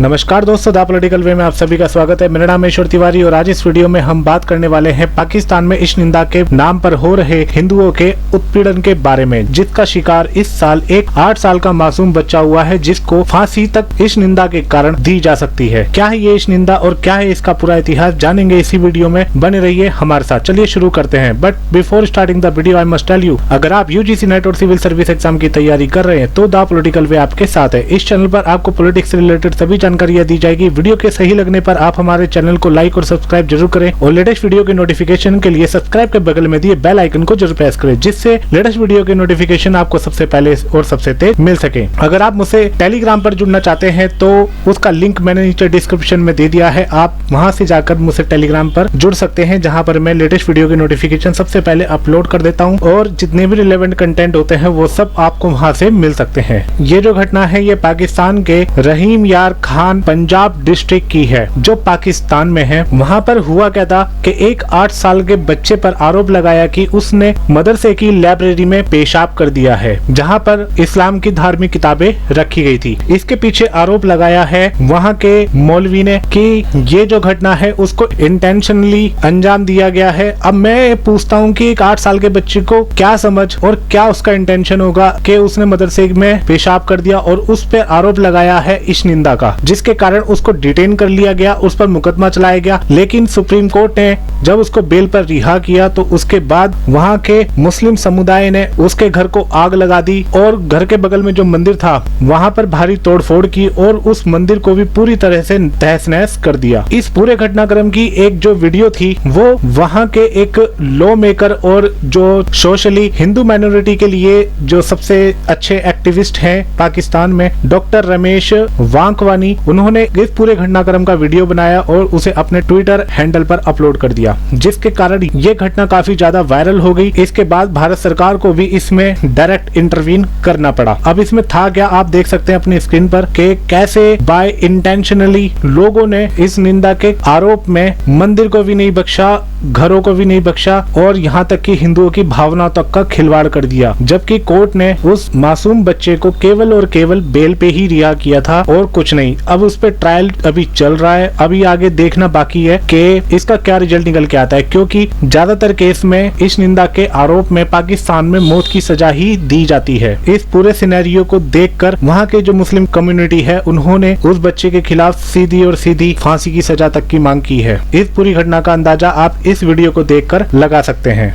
नमस्कार दोस्तों, the political वे में आप सभी का स्वागत है। मेरा नाम है ईश्वर तिवारी और आज इस वीडियो में हम बात करने वाले हैं पाकिस्तान में इस निंदा के नाम पर हो रहे हिंदुओं के उत्पीड़न के बारे में, जिसका शिकार इस साल एक 8 साल का मासूम बच्चा हुआ है, जिसको फांसी तक इस निंदा के कारण दी जा सकती है। क्या है ये इस निंदा और क्या है इसका पूरा इतिहास, जानेंगे इसी वीडियो में। बने रहिए हमारे साथ। चलिए शुरू करते हैं। But before starting the video I must tell you, अगर आप यूजीसी नेट और सिविल सर्विस एग्जाम की तैयारी कर रहे हैं तो द पॉलिटिकल वे आपके साथ है। इस चैनल पर आपको पॉलिटिक्स से रिलेटेड सभी जानकारियां दी जाएगी। वीडियो के सही लगने पर आप हमारे चैनल को लाइक और सब्सक्राइब जरूर करें और लेटेस्ट वीडियो के नोटिफिकेशन के लिए सब्सक्राइब के बगल में दिए बेल आइकन को जरूर प्रेस करें, जिससे लेटेस्ट वीडियो के नोटिफिकेशन आपको सबसे पहले और सबसे तेज मिल सके। अगर आप मुझसे टेलीग्राम पर जुड़ना चाहते हैं तो उसका लिंक मैंने नीचे डिस्क्रिप्शन में दे दिया है, आप वहां से जाकर मुझसे टेलीग्राम पर जुड़ सकते हैं, जहां पर मैं लेटेस्ट वीडियो के नोटिफिकेशन सबसे पहले अपलोड कर देता हूं और जितने भी रिलेवेंट कंटेंट होते हैं वो सब आपको वहां से मिल सकते हैं। ये जो घटना है ये पाकिस्तान के रहीम यार खान पंजाब डिस्ट्रिक्ट की है, जो पाकिस्तान में है। वहाँ पर हुआ क्या था कि एक 8 साल के बच्चे पर आरोप लगाया कि उसने मदरसे की लाइब्रेरी में पेशाब कर दिया है, जहाँ पर इस्लाम की धार्मिक किताबें रखी गई थी। इसके पीछे आरोप लगाया है वहाँ के मौलवी ने कि ये जो घटना है उसको इंटेंशनली अंजाम दिया गया है। अब मैं पूछता हूँ कि एक 8 साल के बच्चे को क्या समझ और क्या उसका इंटेंशन होगा कि उसने मदरसे में पेशाब कर दिया, और उस पर आरोप लगाया है इस निंदा का, जिसके कारण उसको डिटेन कर लिया गया, उस पर मुकदमा चलाया गया। लेकिन सुप्रीम कोर्ट ने जब उसको बेल पर रिहा किया तो उसके बाद वहाँ के मुस्लिम समुदाय ने उसके घर को आग लगा दी और घर के बगल में जो मंदिर था वहाँ पर भारी तोड़फोड़ की और उस मंदिर को भी पूरी तरह से तहस नहस कर दिया। इस पूरे घटनाक्रम की एक जो वीडियो थी वो वहाँ के एक लॉ मेकर और जो सोशली हिंदू माइनॉरिटी के लिए जो सबसे अच्छे एक्टिविस्ट हैं पाकिस्तान में, डॉक्टर रमेश वांकवानी, उन्होंने इस पूरे घटनाक्रम का वीडियो बनाया और उसे अपने ट्विटर हैंडल पर अपलोड कर दिया, जिसके कारण ये घटना काफी ज्यादा वायरल हो गई। इसके बाद भारत सरकार को भी इसमें डायरेक्ट इंटरवीन करना पड़ा। अब इसमें था क्या, आप देख सकते हैं अपनी स्क्रीन पर कि कैसे बाय इंटेंशनली लोगों ने इस निंदा के आरोप में मंदिर को भी नहीं बख्शा, घरों को भी नहीं बख्शा और यहाँ तक कि हिंदुओं की भावना तक का खिलवाड़ कर दिया, जबकि कोर्ट ने उस मासूम बच्चे को केवल और केवल बेल पे ही रिहा किया था और कुछ नहीं। अब उस पर ट्रायल अभी चल रहा है, अभी आगे देखना बाकी है कि इसका क्या रिजल्ट निकल के आता है, क्योंकि ज्यादातर केस में इस निंदा के आरोप में पाकिस्तान में मौत की सजा ही दी जाती है। इस पूरे सिनेरियो को देखकर वहाँ के जो मुस्लिम कम्युनिटी है उन्होंने उस बच्चे के खिलाफ सीधी और सीधी फांसी की सजा तक की मांग की है। इस पूरी घटना का अंदाजा आप इस वीडियो को देखकर लगा सकते हैं।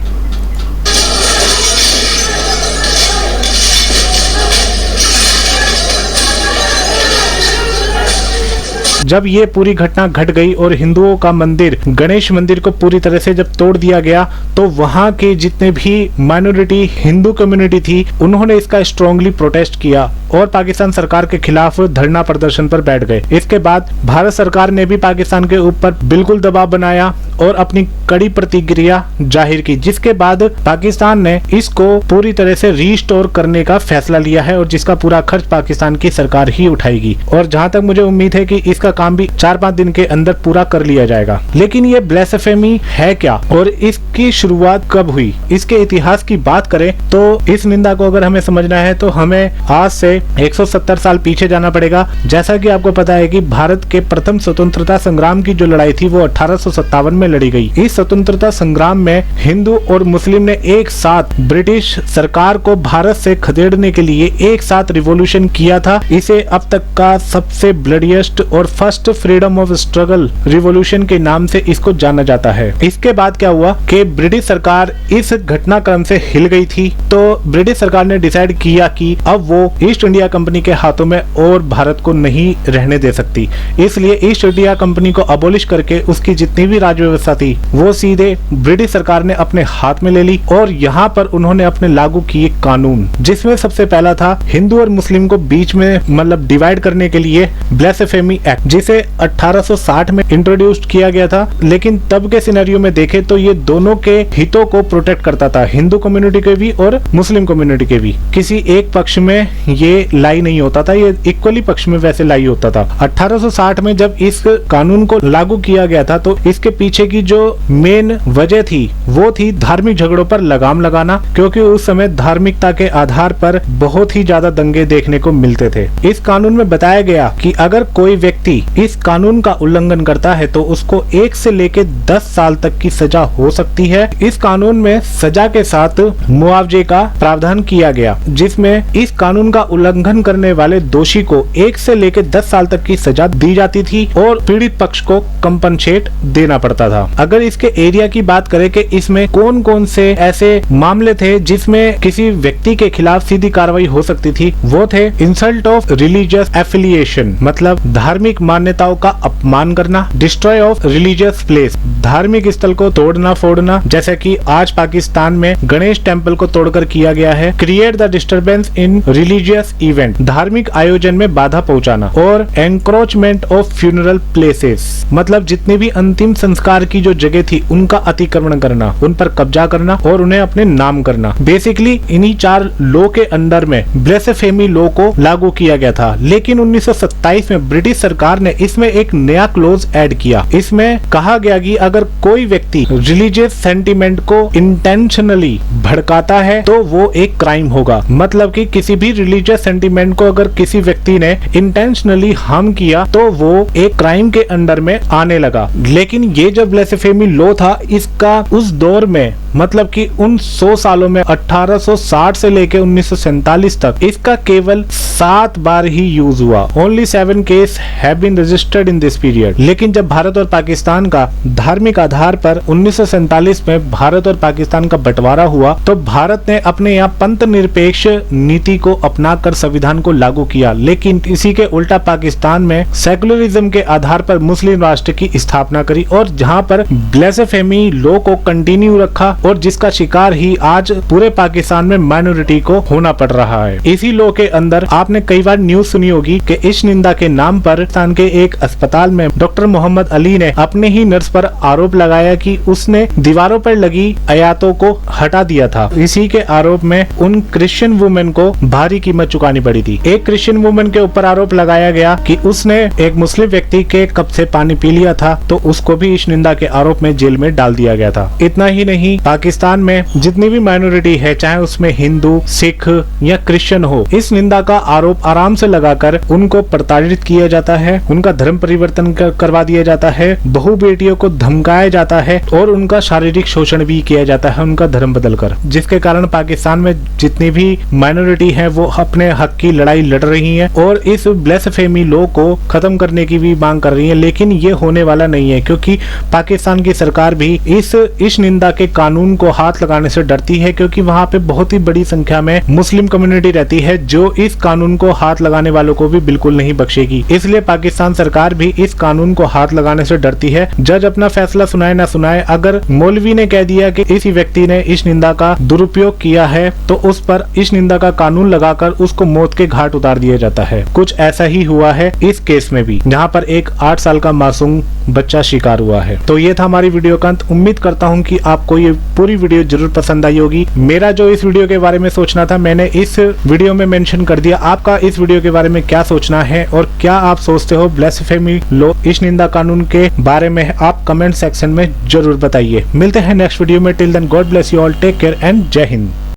जब ये पूरी घटना घट गई और हिंदुओं का मंदिर, गणेश मंदिर को पूरी तरह से जब तोड़ दिया गया, तो वहाँ के जितने भी माइनॉरिटी हिंदू कम्युनिटी थी उन्होंने इसका स्ट्रांगली प्रोटेस्ट किया और पाकिस्तान सरकार के खिलाफ धरना प्रदर्शन पर बैठ गए। इसके बाद भारत सरकार ने भी पाकिस्तान के ऊपर बिल्कुल दबाव बनाया और अपनी कड़ी प्रतिक्रिया जाहिर की, जिसके बाद पाकिस्तान ने इसको पूरी तरह से रीस्टोर करने का फैसला लिया है और जिसका पूरा खर्च पाकिस्तान की सरकार ही उठाएगी। और जहां तक मुझे उम्मीद है कि इसका काम भी 4-5 दिन के अंदर पूरा कर लिया जाएगा। लेकिन ये ब्लेसफेमी है क्या और इसकी शुरुआत कब हुई, इसके इतिहास की बात करें तो इस निंदा को अगर हमें समझना है तो हमें आज से 170 साल पीछे जाना पड़ेगा। जैसा कि आपको पता है कि भारत के प्रथम स्वतंत्रता संग्राम की जो लड़ाई थी वो 1857 में लड़ी गई। इस स्वतंत्रता संग्राम में हिंदू और मुस्लिम ने एक साथ ब्रिटिश सरकार को भारत से खदेड़ने के लिए एक साथ रिवॉल्यूशन किया था। इसे अब तक का सबसे ब्लडीएस्ट और first freedom of struggle revolution के नाम से इसको जाना जाता है। इसके बाद क्या हुआ कि ब्रिटिश सरकार इस घटनाक्रम से हिल गई थी, तो ब्रिटिश सरकार ने डिसाइड किया कि अब वो ईस्ट इंडिया कंपनी के हाथों में और भारत को नहीं रहने दे सकती। इसलिए ईस्ट इंडिया कंपनी को अबोलिश करके उसकी जितनी भी राज व्यवस्था थी वो सीधे ब्रिटिश सरकार ने अपने हाथ में ले ली और यहाँ पर उन्होंने अपने लागू किए कानून, जिसमें सबसे पहला था हिंदू और मुस्लिम को बीच में मतलब डिवाइड करने के लिए ब्लेसफेमी एक्ट, जिसे 1860 में इंट्रोड्यूस किया गया था। लेकिन तब के सिनेरियो में देखे तो ये दोनों के हितों को प्रोटेक्ट करता था, हिंदू कम्युनिटी के भी और मुस्लिम कम्युनिटी के भी। किसी एक पक्ष में ये लाई नहीं होता था, ये इक्वली पक्ष में वैसे लाई होता था। 1860 में जब इस कानून को लागू किया गया था तो इसके पीछे की जो मेन वजह थी वो थी धार्मिक झगड़ों पर लगाम लगाना, क्योंकि उस समय धार्मिकता के आधार पर बहुत ही ज्यादा दंगे देखने को मिलते थे। इस कानून में बताया गया कि अगर कोई व्यक्ति इस कानून का उल्लंघन करता है तो उसको 1 से लेकर 10 साल तक की सजा हो सकती है। इस कानून में सजा के साथ मुआवजे का प्रावधान किया गया, जिसमें इस कानून का उल्लंघन करने वाले दोषी को 1 से लेकर 10 साल तक की सजा दी जाती थी और पीड़ित पक्ष को कंपनसेट देना पड़ता था। अगर इसके एरिया की बात करें कि इसमें कौन कौन से ऐसे मामले थे जिसमें किसी व्यक्ति के खिलाफ सीधी कार्रवाई हो सकती थी, वो थे इंसल्ट ऑफ रिलीजियस एफिलिएशन, मतलब धार्मिक मान्यताओं का अपमान करना, डिस्ट्रॉय ऑफ रिलीजियस प्लेस, धार्मिक स्थल को तोड़ना फोड़ना, जैसे कि आज पाकिस्तान में गणेश टेम्पल को तोड़कर किया गया है, create the disturbance in religious event, धार्मिक आयोजन में बाधा पहुंचाना, और एंक्रोचमेंट ऑफ फ्यूनरल प्लेसेस, मतलब जितनी भी अंतिम संस्कार की जो जगह थी उनका अतिक्रमण करना, उन पर कब्जा करना और उन्हें अपने नाम करना। बेसिकली इन्हीं 4 लॉ के अंडर में ब्लेसेफेमी लॉ को लागू किया गया था। लेकिन 1927 में ब्रिटिश सरकार ने इसमें एक नया क्लोज ऐड किया। इसमें कहा गया कि अगर कोई व्यक्ति रिलीजियस सेंटिमेंट को इंटेंशनली भड़काता है तो वो एक क्राइम होगा। मतलब कि किसी भी रिलीजियस सेंटिमेंट को अगर किसी व्यक्ति ने इंटेंशनली हार्म किया तो वो एक क्राइम के अंडर में आने लगा। लेकिन ये जो ब्लेसेफेमी लॉ था इसका उस दौर में, मतलब कि उन 100 सालों में 1860 से लेकर 1947 तक इसका केवल 7 बार ही यूज हुआ। Only 7 case have been registered in this period. लेकिन जब भारत और पाकिस्तान का धार्मिक आधार पर 1947 में भारत और पाकिस्तान का बंटवारा हुआ तो भारत ने अपने यहाँ पंथ निरपेक्ष नीति को अपनाकर संविधान को लागू किया। लेकिन इसी के उल्टा पाकिस्तान में सेकुलरिज्म के आधार पर मुस्लिम राष्ट्र की स्थापना करी और जहाँ पर ब्लेसेफेमी लॉ को कंटिन्यू रखा और जिसका शिकार ही आज पूरे पाकिस्तान में माइनॉरिटी को होना पड़ रहा है। इसी लॉ के अंदर आपने कई बार न्यूज सुनी होगी कि इश्क निंदा के नाम पर पाकिस्तान के एक अस्पताल में डॉक्टर मोहम्मद अली ने अपने ही नर्स पर आरोप लगाया कि उसने दीवारों पर लगी आयतों को हटा दिया था। इसी के आरोप में उन क्रिश्चियन वुमेन को भारी कीमत चुकानी पड़ी थी। एक क्रिश्चियन वुमेन के ऊपर आरोप लगाया गया कि उसने एक मुस्लिम व्यक्ति के कप से पानी पी लिया था तो उसको भी इश्क निंदा के आरोप में जेल में डाल दिया गया था। इतना ही नहीं, पाकिस्तान में जितनी भी माइनॉरिटी है, चाहे उसमें हिंदू, सिख या क्रिश्चियन हो, इस निंदा का आरोप आराम से लगाकर उनको प्रताड़ित किया जाता है, उनका धर्म परिवर्तन करवा दिया जाता है, बहु बेटियों को धमकाया जाता है और उनका शारीरिक शोषण भी किया जाता है उनका धर्म बदलकर, जिसके कारण पाकिस्तान में जितनी भी माइनॉरिटी है वो अपने हक की लड़ाई लड़ रही है और इस ब्लेसेफेमी लॉ को खत्म करने की भी मांग कर रही है। लेकिन ये होने वाला नहीं है क्योंकि पाकिस्तान की सरकार भी इस निंदा के कानून को हाथ लगाने से डरती है, क्योंकि वहाँ पे बहुत ही बड़ी संख्या में मुस्लिम कम्युनिटी रहती है जो इस कानून को हाथ लगाने वालों को भी बिल्कुल नहीं बख्शेगी। इसलिए पाकिस्तान सरकार भी इस कानून को हाथ लगाने से डरती है। जज अपना फैसला सुनाए ना सुनाए, अगर मौलवी ने कह दिया कि इस व्यक्ति ने इस निंदा का दुरुपयोग किया है तो उस पर इस निंदा का कानून लगाकर उसको मौत के घाट उतार दिया जाता है। कुछ ऐसा ही हुआ है इस केस में भी, जहाँ पर एक 8 साल का मासूम बच्चा शिकार हुआ है। तो ये था हमारी वीडियो का अंत। उम्मीद करता हूँ कि आपको ये पूरी वीडियो जरूर पसंद आई होगी। मेरा जो इस वीडियो के बारे में सोचना था मैंने इस वीडियो में मेंशन कर दिया। आपका इस वीडियो के बारे में क्या सोचना है और क्या आप सोचते हो ब्लेसेफेमी लॉ, इस निंदा कानून के बारे में, आप कमेंट सेक्शन में जरूर बताइए। मिलते हैं नेक्स्ट वीडियो में। Till then God bless you all, take care and जय हिंद।